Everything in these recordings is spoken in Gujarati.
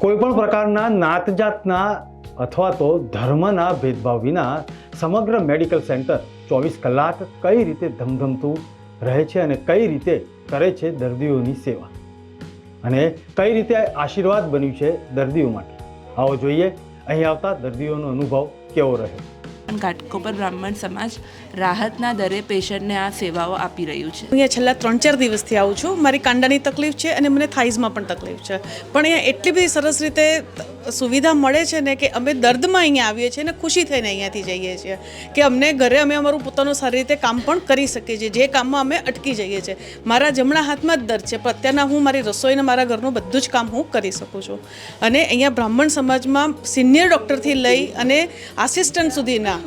કોઈપણ પ્રકારના નાત જાતના અથવા તો ધર્મના ભેદભાવ વિના સમગ્ર મેડિકલ સેન્ટર 24 કલાક કઈ રીતે ધમધમતું રહે છે અને કઈ રીતે કરે છે દર્દીઓની સેવા અને કઈ રીતે આશીર્વાદ બન્યું છે દર્દીઓ માટે. આવો જોઈએ અહીં આવતા દર્દીઓનો અનુભવ કેવો રહ્યો. ઘાટકોપર બ્રાહ્મણ સમાજ રાહતના દરે પેશન્ટને આ સેવાઓ આપી રહ્યું છે. અહીંયા છેલ્લા 3-4 દિવસથી આવું છું. મારી કાંડાની તકલીફ છે અને મને થાઇઝમાં પણ તકલીફ છે, પણ અહીંયા એટલી બધી સરસ રીતે સુવિધા મળે છે ને કે અમે દર્દમાં અહીંયા આવીએ છીએ અને ખુશી થઈને અહીંયાથી જઈએ છીએ કે અમને ઘરે અમે અમારું પોતાનું સારી રીતે કામ પણ કરી શકીએ છીએ, જે કામમાં અમે અટકી જઈએ છીએ. મારા જમણા હાથમાં જ દર્દ છે, પણ અત્યારના હું મારી રસોઈને મારા ઘરનું બધું જ કામ હું કરી શકું છું. અને અહીંયા બ્રાહ્મણ સમાજમાં સિનિયર ડૉક્ટરથી લઈ અને આસિસ્ટન્ટ સુધીના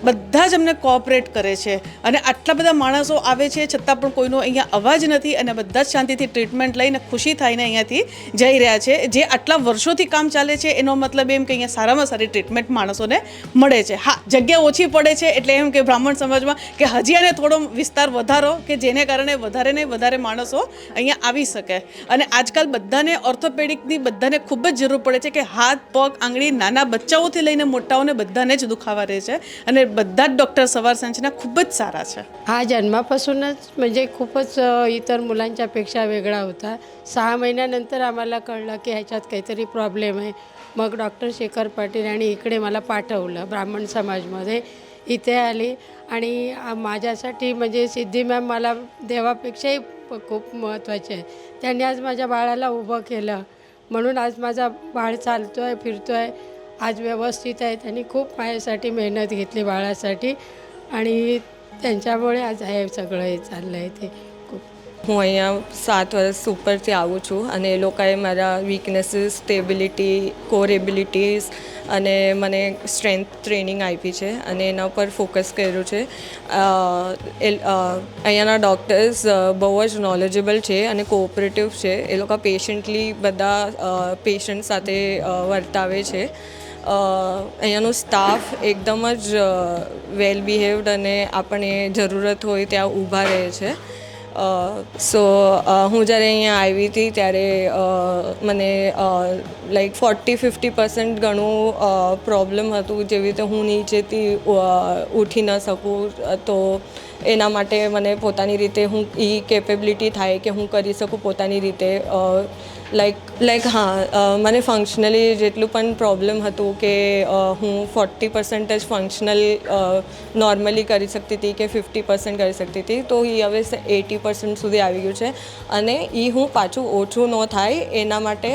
બધા જ અમને કોઓપરેટ કરે છે અને આટલા બધા માણસો આવે છે છતાં પણ કોઈનો અહીંયા અવાજ નથી અને બધા જ શાંતિથી ટ્રીટમેન્ટ લઈને ખુશી થઈને અહીંયાથી જઈ રહ્યા છે. જે આટલા વર્ષોથી કામ ચાલે છે એનો મતલબ એમ કે અહીંયા સારામાં સારી ટ્રીટમેન્ટ માણસોને મળે છે. હા, જગ્યા ઓછી પડે છે એટલે એમ કે બ્રાહ્મણ સમાજમાં કે હજી આને થોડો વિસ્તાર વધારો કે જેને કારણે વધારે ને વધારે માણસો અહીંયા આવી શકે. અને આજકાલ બધાને ઓર્થોપેડિકની બધાને ખૂબ જ જરૂર પડે છે કે હાથ પગ આંગળી નાના બચ્ચાઓથી લઈને મોટાઓને બધાને જ દુખાવા રહે છે અને બધા જ डॉक्टर सवार संचना खूपच सारा છે. हा जन्मापासूनच म्हणजे खूपच इतर मुलांच्यापेक्षा वेगळा होता. 6 महिन्यानंतर आम्हाला कळलं की ह्याच्यात काहीतरी प्रॉब्लेम आहे. मग डॉक्टर शेखर पाटील आणि इकडे मला पाठवलं ब्राह्मण समाजमध्ये. इथे आली आणि माझ्यासाठी म्हणजे सिद्धी मॅम मला देवापेक्षाही खूप महत्त्वाचे आहे. त्यांनी आज माझ्या बाळाला उभं केलं म्हणून आज माझा बाळ चालतो आहे, फिरतो आहे, आज व्यवस्थित आहे. त्यांनी खूप माझ्यासाठी मेहनत घेतली बाळासाठी आणि त्यांच्यामुळे आज हे सगळं हे चाललं आहे. ते खूप હું અહીંયા 7 વર્ષ ઉપરથી આવું છું અને એ લોકોએ મારા વીકનેસીસ, સ્ટેબિલિટી, કોર એબિલિટીઝ અને મને સ્ટ્રેન્થ ટ્રેનિંગ આપી છે અને એના ઉપર ફોકસ કર્યું છે. અહીંયાના ડૉક્ટર્સ બહુ જ નોલેજેબલ છે અને કોઓપરેટિવ છે. એ લોકો પેશન્ટલી બધા પેશન્ટ સાથે વર્તાવે છે. અહીંયાનો સ્ટાફ એકદમ જ વેલ બિહેવ્ડ અને આપણને જરૂરત હોય ત્યાં ઊભા રહે છે. સો હું જ્યારે અહીંયા આવી હતી ત્યારે મને લાઈક 40-50% ઘણું પ્રોબ્લેમ હતું. જેવી રીતે હું નીચેથી ઉઠી ન શકું, તો એના માટે મને પોતાની રીતે હું એ કેપેબિલિટી થાય કે હું કરી શકું પોતાની રીતે. લાઈક હા, મને ફંક્શનલી જેટલું પણ પ્રોબ્લેમ હતું કે હું 40% જ ફંક્શનલ નોર્મલી કરી શકતી હતી કે 50% કરી શકતી હતી, તો એ હવે 80% સુધી આવી ગયું છે અને એ હું પાછું ઓછું ન થાય એના માટે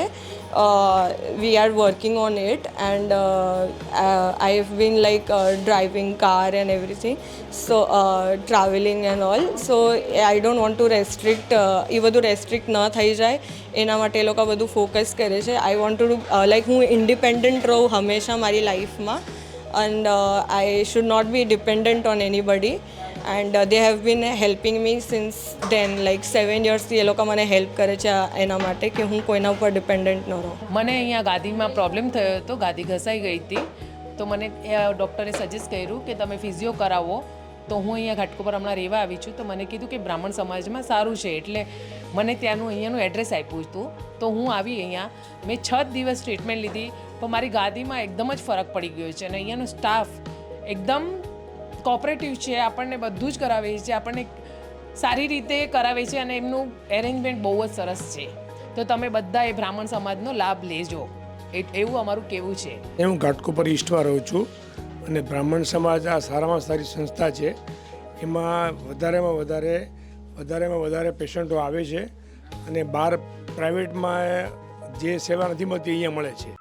we are working on it and I have been like driving car and everything, so traveling and all, so I don't want to restrict એ બધું રેસ્ટ્રિક્ટ ન થઈ જાય એના માટે એ લોકો બધું ફોકસ કરે છે. આઈ વોન્ટ ટુ લાઈક હું ઇન્ડિપેન્ડન્ટ રહું હંમેશા મારી લાઈફમાં and I should not be dependent on anybody and they have been helping me since then, like 7 years થી એ લોકો મને હેલ્પ કરે છે એના માટે કે હું કોઈના ઉપર ડિપેન્ડન્ટ ન રહું. મને અહીંયા ગાદીમાં પ્રોબ્લેમ થયો હતો, ગાદી ઘસાઈ ગઈ હતી, તો મને ડૉક્ટરે સજેસ્ટ કર્યું કે તમે ફિઝિયો કરાવો. તો હું અહીંયા ઘાટકોપર હમણાં રહેવા આવી છું, તો મને કીધું કે બ્રાહ્મણ સમાજમાં સારું છે એટલે મને ત્યાંનું અહીંયાનું એડ્રેસ આપ્યું હતું. તો હું આવી અહીંયા, મેં 6 દિવસ ટ્રીટમેન્ટ લીધી, પણ મારી ગાદીમાં એકદમ જ ફરક પડી ગયો છે અને અહીંયાનો સ્ટાફ એકદમ કોઓપરેટિવ છે, આપણને બધું જ કરાવે છે, આપણને સારી રીતે કરાવે છે અને એમનું એરેન્જમેન્ટ બહુ જ સરસ છે. તો તમે બધા એ બ્રાહ્મણ સમાજનો લાભ લેજો, એવું અમારું કહેવું છે. હું ઘાટકોપર ઈસ્ટમાં રહું છું અને બ્રાહ્મણ સમાજ આ સારામાં સારી સંસ્થા છે. એમાં વધારેમાં વધારે પેશન્ટો આવે છે અને બહાર પ્રાઇવેટમાં જે સેવા નથી મળતી અહીંયા મળે છે.